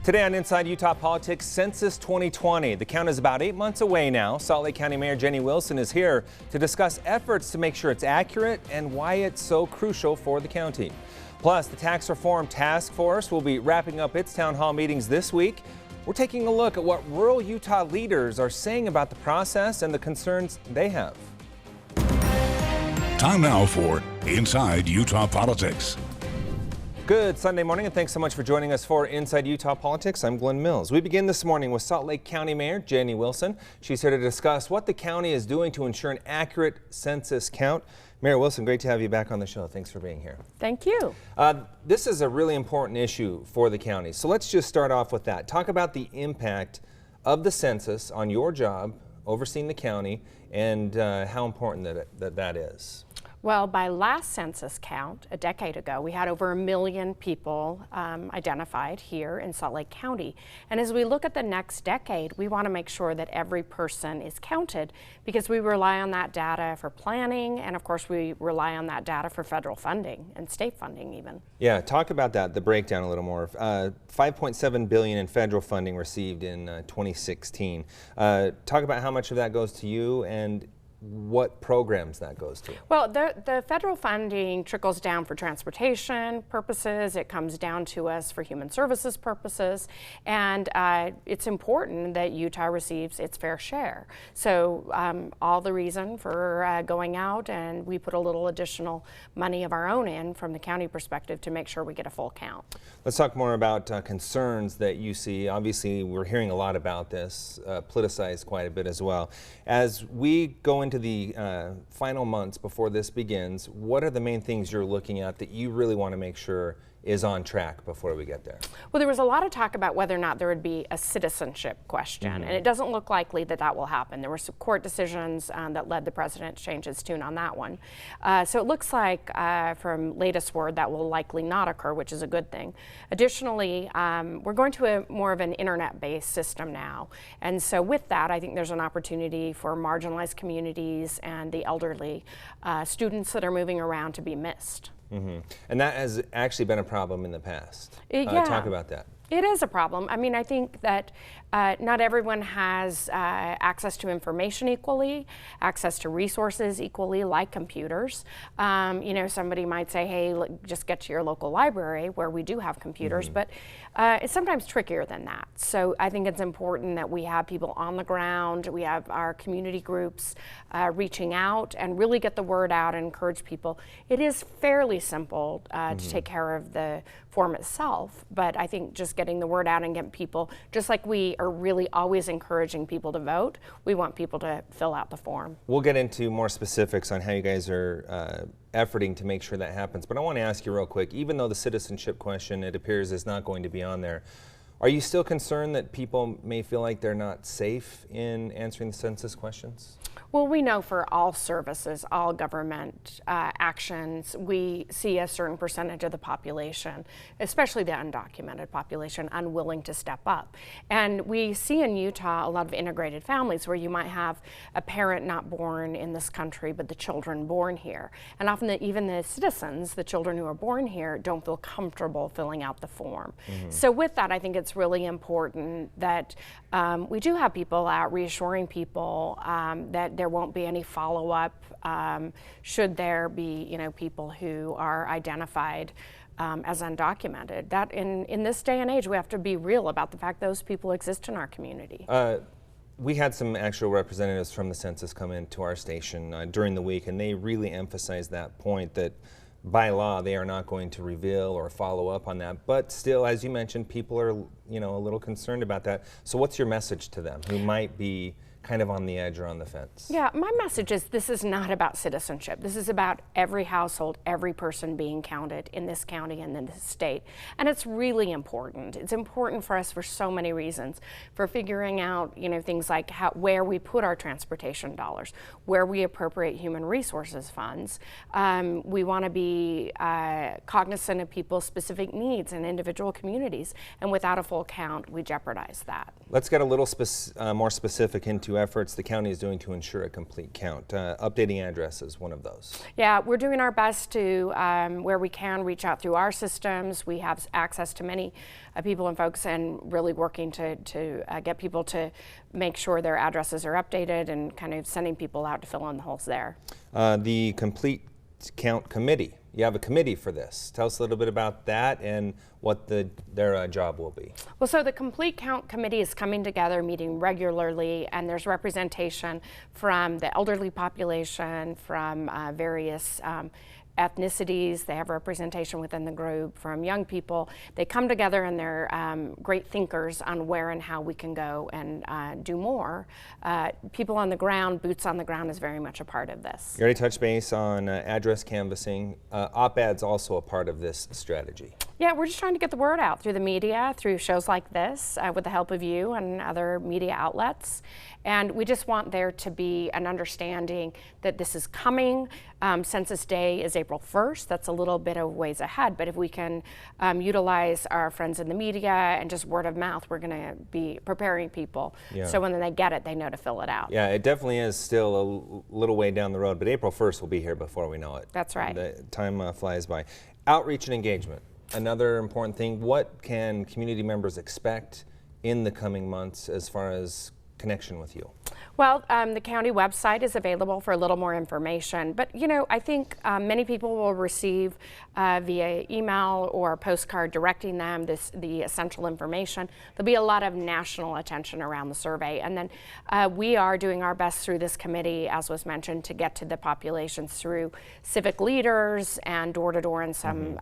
Today on Inside Utah Politics, Census 2020. The count is about 8 months away now. Salt Lake County Mayor Jenny Wilson is here to discuss efforts to make sure it's accurate and why it's so crucial for the county. Plus, the Tax Reform Task Force will be wrapping up its town hall meetings this week. We're taking a look at what rural Utah leaders are saying about the process and the concerns they have. Time now for Inside Utah Politics. Good Sunday morning, and thanks so much for joining us for Inside Utah Politics. I'm Glenn Mills. We begin this morning with Salt Lake County Mayor Jenny Wilson. She's here to discuss what the county is doing to ensure an accurate census count. Mayor Wilson, great to have you back on the show. Thanks for being here. Thank you. This is a really important issue for the county. So let's just start off with that. Talk about the impact of the census on your job, overseeing the county, and how important that is. Well, by last census count, a decade ago, we had over 1 million people identified here in Salt Lake County. And as we look at the next decade, we want to make sure that every person is counted because we rely on that data for planning, and of course we rely on that data for federal funding and state funding even. Yeah, talk about that, the breakdown a little more. $5.7 billion in federal funding received in 2016. Talk about how much of that goes to you and what programs that goes to. Well, the federal funding trickles down for transportation purposes. It comes down to us for human services purposes, and it's important that Utah receives its fair share. So all the reason for going out, and we put a little additional money of our own in from the county perspective to make sure we get a full count. Let's talk more about concerns that you see. Obviously, we're hearing a lot about this, politicized quite a bit as well. As we go into the final months before this begins, what are the main things you're looking at that you really want to make sure is on track before we get there? Well, there was a lot of talk about whether or not there would be a citizenship question, and it doesn't look likely that that will happen. There were some court decisions that led the president to change his tune on that one. So it looks like from latest word that will likely not occur, which is a good thing. Additionally, we're going to more of an internet-based system now. And so with that, I think there's an opportunity for marginalized communities and the elderly students that are moving around to be missed. And that has actually been a problem in the past. Yeah. Talk about that. It is a problem. I mean, I think that not everyone has access to information equally, access to resources equally, like computers. You know, somebody might say, hey, just get to your local library where we do have computers, but it's sometimes trickier than that. So I think it's important that we have people on the ground, we have our community groups reaching out and really get the word out and encourage people. It is fairly simple to take care of the form itself, but I think just getting the word out and getting people, just like we are really always encouraging people to vote, we want people to fill out the form. We'll get into more specifics on how you guys are efforting to make sure that happens, but I want to ask you real quick, even though the citizenship question, it appears, is not going to be on there, are you still concerned that people may feel like they're not safe in answering the census questions? Well, we know for all services, all government actions, we see a certain percentage of the population, especially the undocumented population, unwilling to step up. And we see in Utah a lot of integrated families where you might have a parent not born in this country, but the children born here. And often even the citizens, the children who are born here, don't feel comfortable filling out the form. So with that, I think it's really important that we do have people out reassuring people that there won't be any follow-up should there be, you know, people who are identified as undocumented. That in this day and age, we have to be real about the fact those people exist in our community. We had some actual representatives from the census come into our station during the week, and they really emphasized that point that by law they are not going to reveal or follow up on that. But still, as you mentioned, people are, you know, a little concerned about that. So what's your message to them who might be kind of on the edge or on the fence? Yeah, my message is this is not about citizenship. This is about every household, every person being counted in this county and in this state. And it's really important. It's important for us for so many reasons. For figuring out, you know, things like where we put our transportation dollars, where we appropriate human resources funds. We want to be cognizant of people's specific needs and individual communities. And without a full count, we jeopardize that. Let's get a little more specific into few efforts the county is doing to ensure a complete count. Updating address is one of those. Yeah, we're doing our best to, where we can, reach out through our systems. We have access to many people and folks, and really working to get people to make sure their addresses are updated and kind of sending people out to fill in the holes there. The Complete Count Committee. You have a committee for this. Tell us a little bit about that and what their job will be. Well, so the Complete Count Committee is coming together, meeting regularly, and there's representation from the elderly population, from various ethnicities. They have representation within the group from young people. They come together and they're great thinkers on where and how we can go and do more. People on the ground, boots on the ground is very much a part of this. You already touched base on address canvassing. Op-ed's also a part of this strategy. Yeah, we're just trying to get the word out through the media, through shows like this, with the help of you and other media outlets. And we just want there to be an understanding that this is coming. Census Day is April 1st. That's a little bit of ways ahead. But if we can utilize our friends in the media and just word of mouth, we're going to be preparing people. Yeah. So when they get it, they know to fill it out. Yeah, it definitely is still a little way down the road, but April 1st will be here before we know it. That's right. The time flies by. Outreach and engagement. Another important thing. What can community members expect in the coming months as far as connection with you? Well, the county website is available for a little more information, but you know, I think many people will receive via email or postcard directing them the essential information. There'll be a lot of national attention around the survey, and then we are doing our best through this committee, as was mentioned, to get to the populations through civic leaders and door to door in some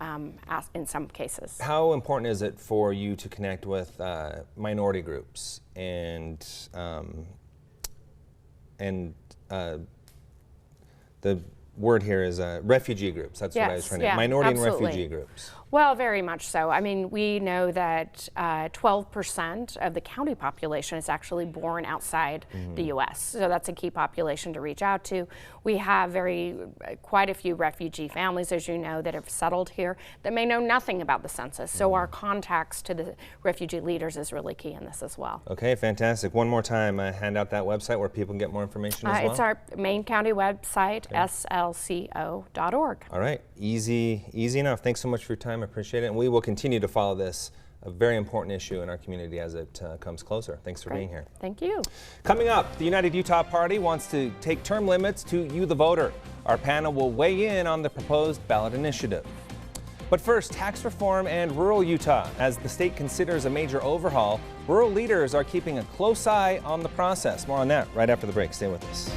cases. How important is it for you to connect with minority groups and the word here is refugee groups. That's what I was trying to say. Minority and refugee groups. Well, very much so. I mean, we know that 12% of the county population is actually born outside the U.S., so that's a key population to reach out to. We have quite a few refugee families, as you know, that have settled here that may know nothing about the census, so our contacts to the refugee leaders is really key in this as well. Okay, fantastic. One more time, hand out that website where people can get more information as well. It's our main county website, slco.org. All right, easy enough. Thanks so much for your time. I appreciate it, and we will continue to follow this, a very important issue in our community as it comes closer. Thanks for being here. Thank you. Coming up, the United Utah Party wants to take term limits to you, the voter. Our panel will weigh in on the proposed ballot initiative. But first, tax reform and rural Utah. As the state considers a major overhaul, rural leaders are keeping a close eye on the process. More on that right after the break. Stay with us.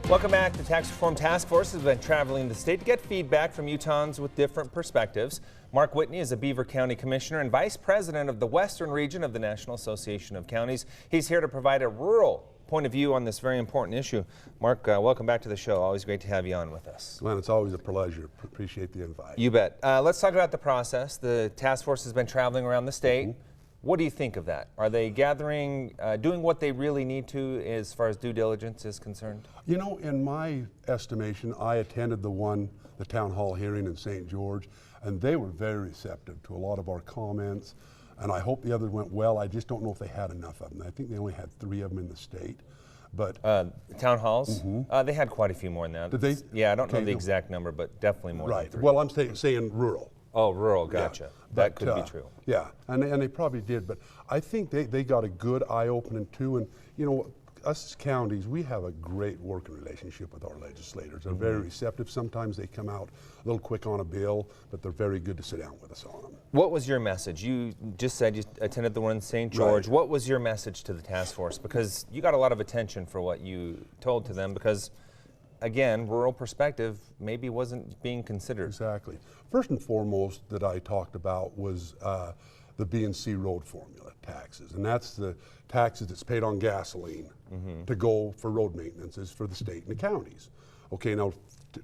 Welcome back. The Tax Reform Task Force has been traveling the state to get feedback from Utahns with different perspectives. Mark Whitney is a Beaver County Commissioner and Vice President of the Western Region of the National Association of Counties. He's here to provide a rural point of view on this very important issue. Mark, welcome back to the show. Always great to have you on with us. Glenn, it's always a pleasure. Appreciate the invite. You bet. Let's talk about the process. The task force has been traveling around the state. What do you think of that? Are they gathering, doing what they really need to as far as due diligence is concerned? You know, in my estimation, I attended the town hall hearing in St. George, and they were very receptive to a lot of our comments, and I hope the others went well. I just don't know if they had enough of them. I think they only had 3 of them in the state. But town halls, they had quite a few more than that. Did they? Yeah, I don't know the exact number, but definitely more than 3. Well, I'm saying rural. Oh, rural, gotcha. Yeah. That could be true. Yeah, and they probably did, but I think they got a good eye-opening too, and you know, us as counties, we have a great working relationship with our legislators. They're very receptive. Sometimes they come out a little quick on a bill, but they're very good to sit down with us on them. What was your message? You just said you attended the one in St. George. Right. What was your message to the task force? Because you got a lot of attention for what you told to them, because again, rural perspective maybe wasn't being considered. Exactly. First and foremost that I talked about was the B&C road formula taxes, and that's the taxes that's paid on gasoline to go for road maintenances for the state and the counties. Okay, now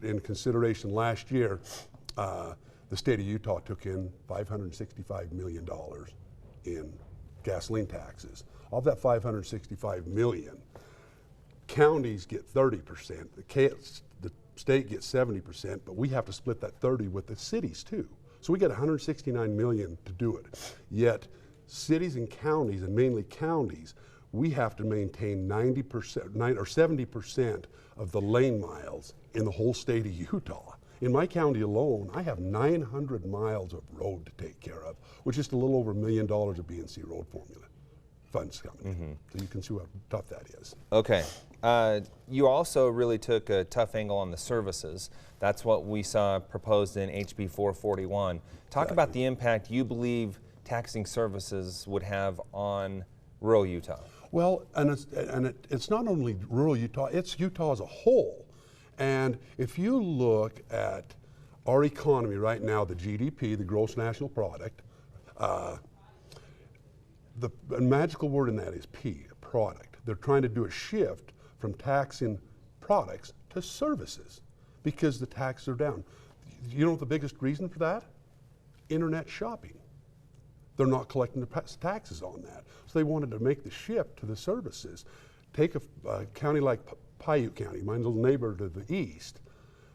in consideration last year, the state of Utah took in $565 million in gasoline taxes. Of that $565 million, counties get 30%, the state gets 70%, but we have to split that 30 with the cities too. So we get $169 million to do it. Yet cities and counties, and mainly counties, we have to maintain 90% or 70% of the lane miles in the whole state of Utah. In my county alone, I have 900 miles of road to take care of, which is a little over $1 million of B&C road formula funds coming. So you can see how tough that is. Okay. You also really took a tough angle on the services. That's what we saw proposed in HB 441. Talk about the impact you believe taxing services would have on rural Utah. Well, it's not only rural Utah, it's Utah as a whole. And if you look at our economy right now, the GDP, the gross national product, the magical word in that is P, product. They're trying to do a shift from taxing products to services because the taxes are down. You know what the biggest reason for that? Internet shopping. They're not collecting the taxes on that. So they wanted to make the shift to the services. Take a county like Paiute County, my little neighbor to the east.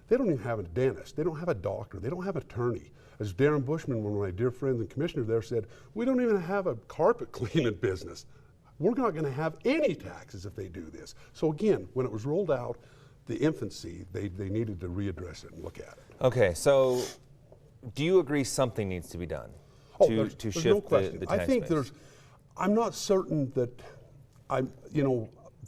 They don't even have a dentist. They don't have a doctor. They don't have an attorney. As Darren Bushman, one of my dear friends and commissioner there, said, we don't even have a carpet cleaning business. We're not going to have any taxes if they do this. So again, when it was rolled out, the infancy, they needed to readdress it and look at it. Okay, so do you agree something needs to be done to shift no question. the tax I think base? I'm not certain that I'm,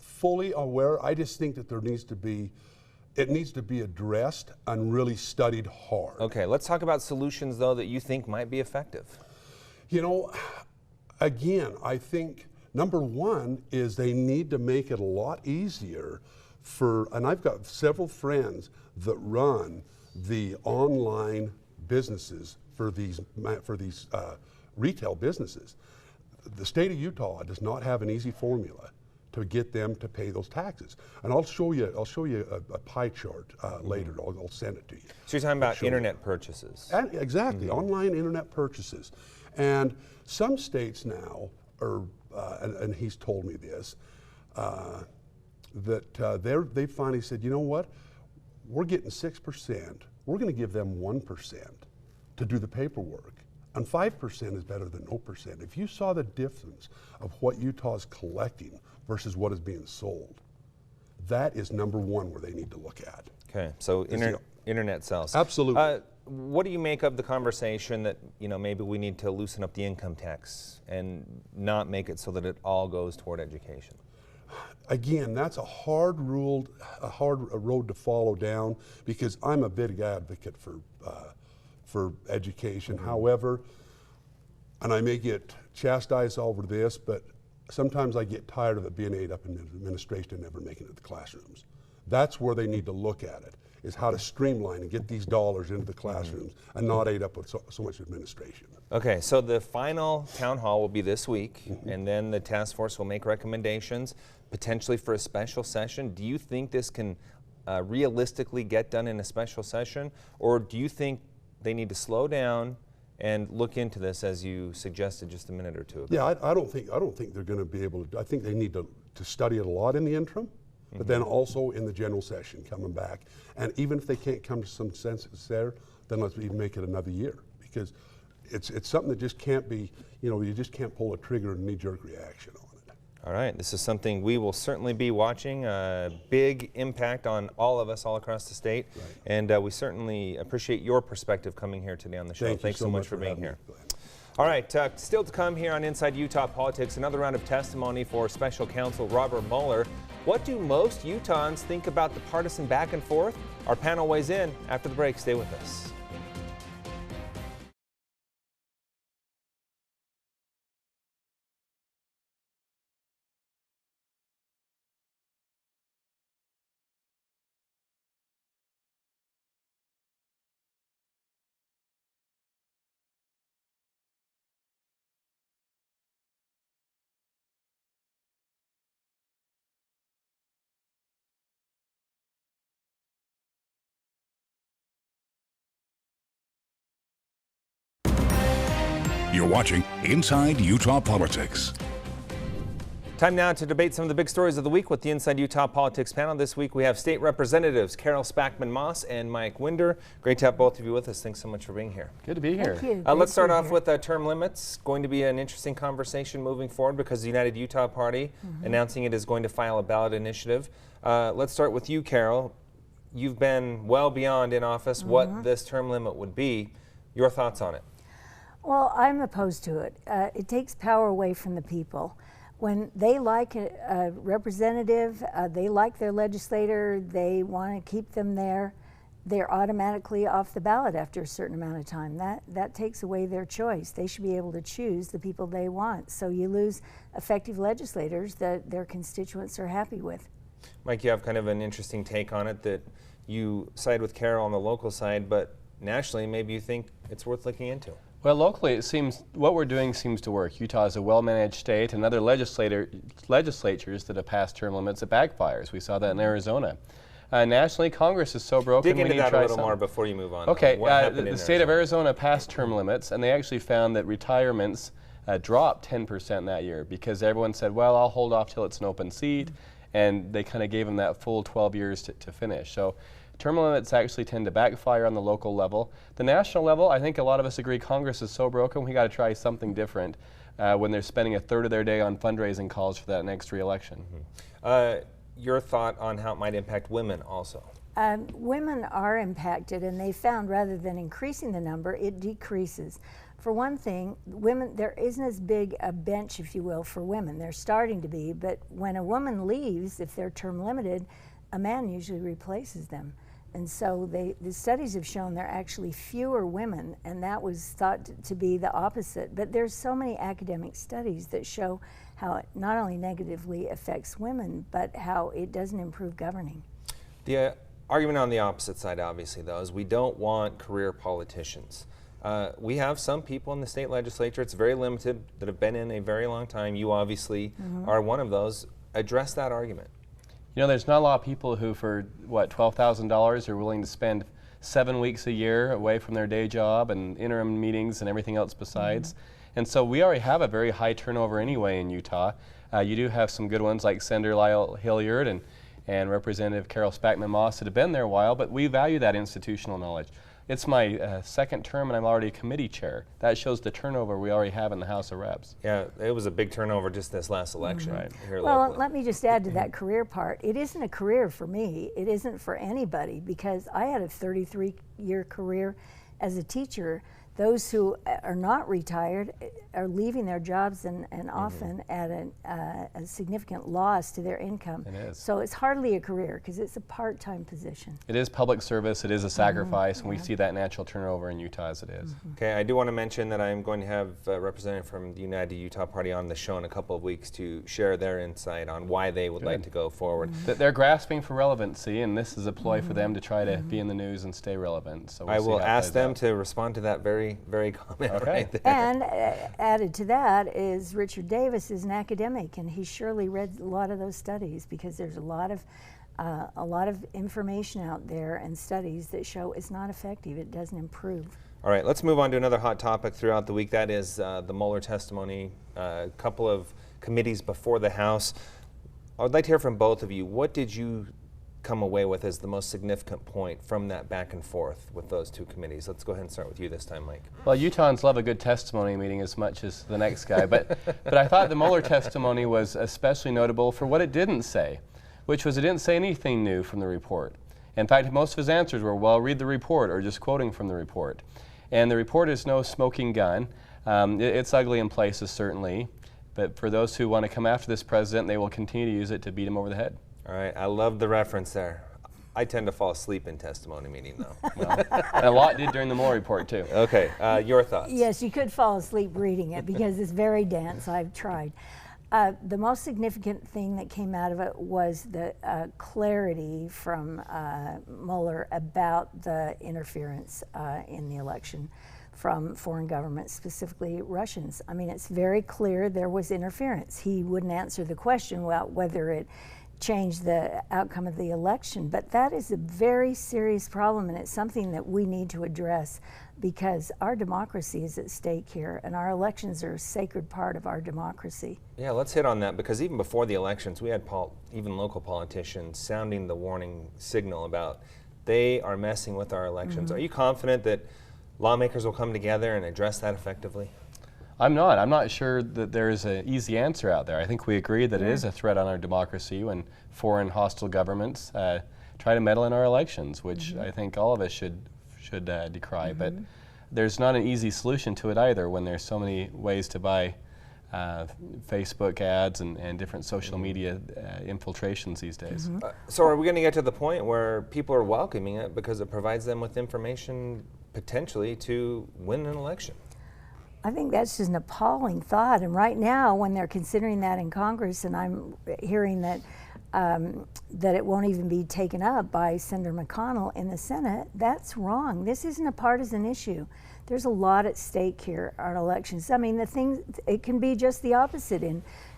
fully aware. I just think that it needs to be addressed and really studied hard. Okay, let's talk about solutions though that you think might be effective. Again, I think number one is they need to make it a lot easier and I've got several friends that run the online businesses for these retail businesses. The state of Utah does not have an easy formula to get them to pay those taxes. And I'll show you a pie chart later. I'll send it to you. So you're talking about internet purchases. Exactly, online internet purchases. And some states now are, and he's told me this, that they finally said, you know what, we're getting 6%, we're gonna give them 1% to do the paperwork. And 5% is better than 0%. If you saw the difference of what Utah's collecting versus what is being sold, that is number one where they need to look at. Okay, so internet sales. Absolutely. What do you make of the conversation that maybe we need to loosen up the income tax and not make it so that it all goes toward education? Again, that's a hard road to follow down because I'm a big advocate for education. However, and I may get chastised over this, but sometimes I get tired of it being ate up in administration and never making it to the classrooms. That's where they need to look at it, is how to streamline and get these dollars into the classrooms and not ate up with so much administration. Okay, so the final town hall will be this week, and then the task force will make recommendations, potentially for a special session. Do you think this can realistically get done in a special session, or do you think they need to slow down and look into this as you suggested just a minute or two ago? Yeah, I don't think they're going to be able to. I think they need to study it a lot in the interim, but then also in the general session coming back. And even if they can't come to some consensus there, then let's even make it another year, because it's something that just can't be, you just can't pull a trigger and knee-jerk reaction on it. All right, this is something we will certainly be watching, a big impact on all of us all across the state, and we certainly appreciate your perspective coming here today on the show. Thanks so much for being here. All right, still to come here on Inside Utah Politics, another round of testimony for Special Counsel Robert Mueller. What do most Utahns think about the partisan back and forth? Our panel weighs in after the break. Stay with us. You're watching Inside Utah Politics. Time now to debate some of the big stories of the week with the Inside Utah Politics panel. This week we have State Representatives Carol Spackman-Moss and Mike Winder. Great to have both of you with us. Thanks so much for being here. Good to be here. Thank you. Let's start off with term limits. Going to be an interesting conversation moving forward because the United Utah Party announcing it is going to file a ballot initiative. Let's start with you, Carol. You've been well beyond in office what this term limit would be. Your thoughts on it? Well, I'm opposed to it. It takes power away from the people. When they like a representative, they like their legislator, they want to keep them there, they're automatically off the ballot after a certain amount of time. That takes away their choice. They should be able to choose the people they want. So you lose effective legislators that their constituents are happy with. Mike, you have kind of an interesting take on it, that you side with Carol on the local side, but nationally maybe you think it's worth looking into. Well, locally, it seems what we're doing seems to work. Utah is a well-managed state, and other legislatures that have passed term limits, it backfires. We saw that in Arizona. Nationally, Congress is so broken. Dig into we need that to try a little something more before you move on. Okay, What happened the in state of Arizona passed term limits, and they actually found that retirements dropped 10% that year because everyone said, well, I'll hold off till it's an open seat, and they kind of gave them that full 12 years to finish. So term limits actually tend to backfire on the local level. The national level, I think a lot of us agree Congress is so broken, we got to try something different when they're spending a third of their day on fundraising calls for that next re-election. Your thought on how it might impact women also? Women are impacted, and they found rather than increasing the number, it decreases. For one thing, women, there isn't as big a bench, if you will, for women. They're starting to be, but when a woman leaves, if they're term limited, a man usually replaces them. And so the studies have shown there are actually fewer women, and that was thought to be the opposite. But there's so many academic studies that show how it not only negatively affects women, but how it doesn't improve governing. The argument on the opposite side, obviously, though, is we don't want career politicians. We have some people in the state legislature, it's very limited, that have been in a very long time. You obviously are one of those. Address that argument. You know, there's not a lot of people who, for what, $12,000 are willing to spend 7 weeks a year away from their day job and interim meetings and everything else besides. And so we already have a very high turnover anyway in Utah. You do have some good ones like Senator Lyle Hilliard and Representative Carol Spackman-Moss that have been there a while, but we value that institutional knowledge. It's my second term and I'm already committee chair. That shows the turnover we already have in the House of Reps. Yeah, it was a big turnover just this last election here Well, locally. let me just add to that career part. It isn't a career for me. It isn't for anybody, because I had a 33-year career as a teacher. Those who are not retired are leaving their jobs and often at a significant loss to their income. It is. So it's hardly a career because it's a part-time position. It is public service, it is a sacrifice, and we see that natural turnover in Utah as it is. Okay, I do want to mention that I'm going to have a representative from the United Utah Party on the show in a couple of weeks to share their insight on why they would like to go forward. They're grasping for relevancy, and this is a ploy for them to try to be in the news and stay relevant. So we'll I see will how it ask plays them out. to respond to that very comment right there. And added to that is Richard Davis is an academic, and he surely read a lot of those studies, because there's a lot of information out there and studies that show it's not effective. It doesn't improve. All right, let's move on to another hot topic throughout the week. That is the Mueller testimony, a couple of committees before the House. I would like to hear from both of you. What did you come away with as the most significant point from that back and forth with those two committees? Let's go ahead and start with you this time, Mike. Well, Utahns love a good testimony meeting as much as the next guy, but I thought the Mueller testimony was especially notable for what it didn't say, which was it didn't say anything new from the report. In fact, most of his answers were, well, read the report, or just quoting from the report. And the report is no smoking gun. It's ugly in places, certainly, but for those who want to come after this president, they will continue to use it to beat him over the head. All right, I love the reference there. I tend to fall asleep in testimony meeting, though. Well, and a lot did during the Mueller report, too. Okay, your thoughts? Yes, you could fall asleep reading it because it's very dense. I've tried. The most significant thing that came out of it was the clarity from Mueller about the interference in the election from foreign governments, specifically Russians. I mean, it's very clear there was interference. He wouldn't answer the question about whether it change the outcome of the election. But that is a very serious problem, and it's something that we need to address because our democracy is at stake here, and our elections are a sacred part of our democracy. Yeah, let's hit on that, because even before the elections, we had even local politicians sounding the warning signal about they are messing with our elections. Are you confident that lawmakers will come together and address that effectively? I'm not. I'm not sure that there's an easy answer out there. I think we agree that it is a threat on our democracy when foreign hostile governments try to meddle in our elections, which I think all of us should decry. But there's not an easy solution to it either when there's so many ways to buy Facebook ads and different social media infiltrations these days. So are we going to get to the point where people are welcoming it because it provides them with information potentially to win an election? I think that's just an appalling thought. And right now, when they're considering that in Congress, and I'm hearing that that it won't even be taken up by Senator McConnell in the Senate, that's wrong. This isn't a partisan issue. There's a lot at stake here on elections. I mean, it can be just the opposite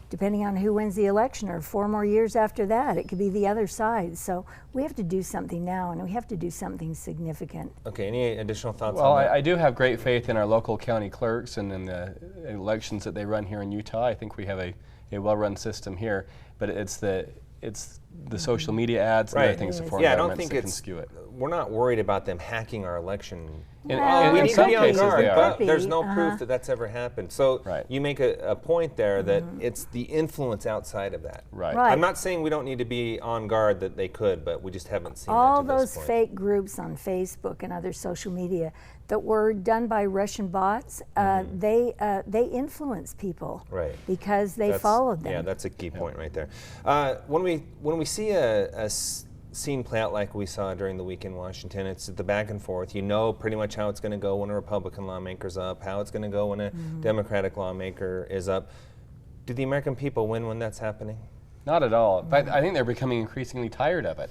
depending on who wins the election, or 4 more years after that, it could be the other side. So we have to do something now, and we have to do something significant. Okay, any additional thoughts well, on that? I do have great faith in our local county clerks and in the elections that they run here in Utah. I think we have a well-run system here, but it's the social media ads and other things that foreign governments that can skew it. We're not worried about them hacking our election. In In some be on cases guard, they are. but there's no proof that that's ever happened. So you make a point there that it's the influence outside of that. Right. I'm not saying we don't need to be on guard that they could, but we just haven't seen all that to this those point. fake groups on Facebook and other social media that were done by Russian bots, they influence people because they followed them. Yeah, that's a key point right there. When we see a scene play out like we saw during the week in Washington, it's the back and forth. You know pretty much how it's going to go when a Republican lawmaker's up, how it's going to go when a Democratic lawmaker is up. Do the American people win when that's happening? Not at all. But I think they're becoming increasingly tired of it.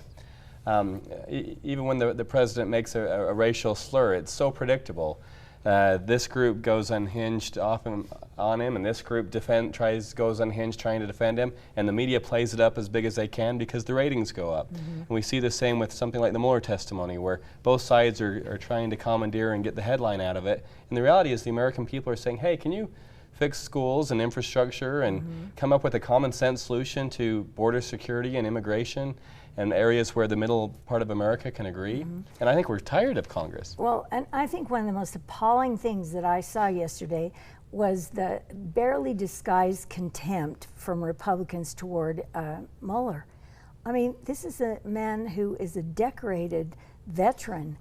Even when the president makes a racial slur, it's so predictable. This group goes unhinged often on him, and this group goes unhinged trying to defend him, and the media plays it up as big as they can because the ratings go up. And we see the same with something like the Mueller testimony, where both sides are trying to commandeer and get the headline out of it. And the reality is the American people are saying, hey, can you fix schools and infrastructure and come up with a common sense solution to border security and immigration and areas where the middle part of America can agree? And I think we're tired of Congress. Well, and I think one of the most appalling things that I saw yesterday was the barely disguised contempt from Republicans toward Mueller. I mean, this is a man who is a decorated veteran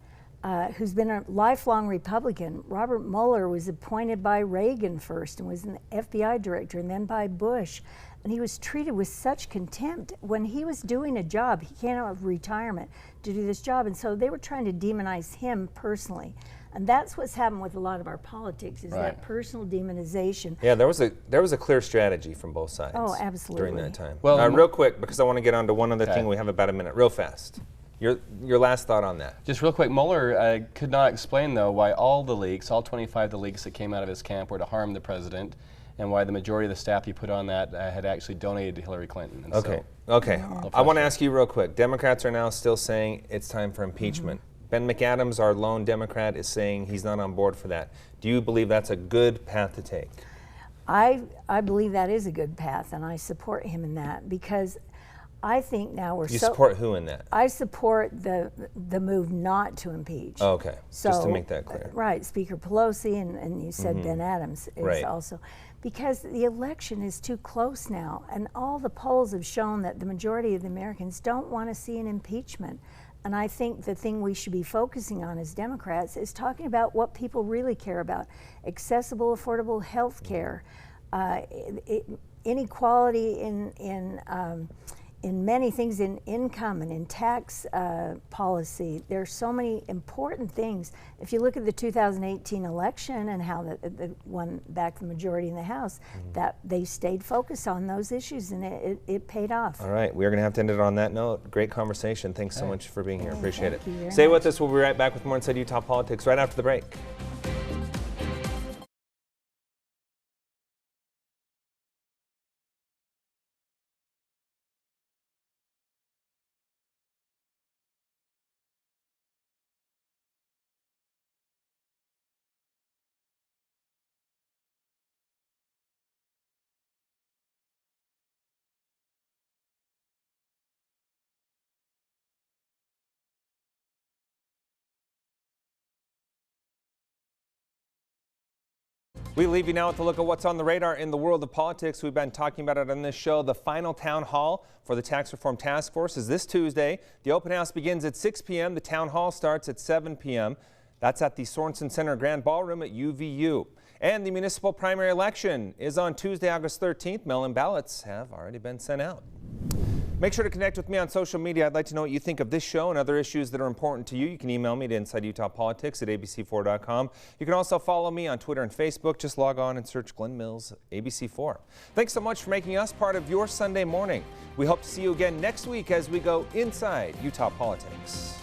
who's been a lifelong Republican. Robert Mueller was appointed by Reagan first and was an FBI director, and then by Bush. And he was treated with such contempt when he was doing a job. He came out of retirement to do this job, and so they were trying to demonize him personally. And that's what's happened with a lot of our politics, is that personal demonization. Yeah, there was a clear strategy from both sides. Oh, absolutely. During that time. Well, real quick, because I want to get on to one other thing. We have about a minute. Real fast. Your last thought on that. Just real quick, Mueller could not explain, though, why all 25 of the leaks that came out of his camp were to harm the president, and why the majority of the staff he put on that had actually donated to Hillary Clinton. And Okay. I want to ask you real quick. Democrats are now still saying it's time for impeachment. Ben McAdams, our lone Democrat, is saying he's not on board for that. Do you believe that's a good path to take? I believe that is a good path, and I support him in that, because I think now we're You support who in that? I support the move not to impeach. Oh, okay. So, just to make that clear. Right, Speaker Pelosi, and you said Ben Adams is also. Because the election is too close now, and all the polls have shown that the majority of the Americans don't want to see an impeachment. And I think the thing we should be focusing on as Democrats is talking about what people really care about: accessible, affordable health care, inequality in many things, in income and in tax policy. There's so many important things. If you look at the 2018 election and how the won back the majority in the House, that they stayed focused on those issues, and it paid off. All right, we're going to have to end it on that note. Great conversation. Thanks so much for being here. Appreciate it. Thank you very Stay with much. us. We'll be right back with more Inside Utah Politics right after the break. We leave you now with a look at what's on the radar in the world of politics. We've been talking about it on this show. The final town hall for the Tax Reform Task Force is this Tuesday. The open house begins at 6 p.m. The town hall starts at 7 p.m. That's at the Sorensen Center Grand Ballroom at UVU. And the municipal primary election is on Tuesday, August 13th. Mail-in ballots have already been sent out. Make sure to connect with me on social media. I'd like to know what you think of this show and other issues that are important to you. You can email me to InsideUtahPolitics@abc4.com. You can also follow me on Twitter and Facebook. Just log on and search Glenn Mills ABC4. Thanks so much for making us part of your Sunday morning. We hope to see you again next week as we go inside Utah politics.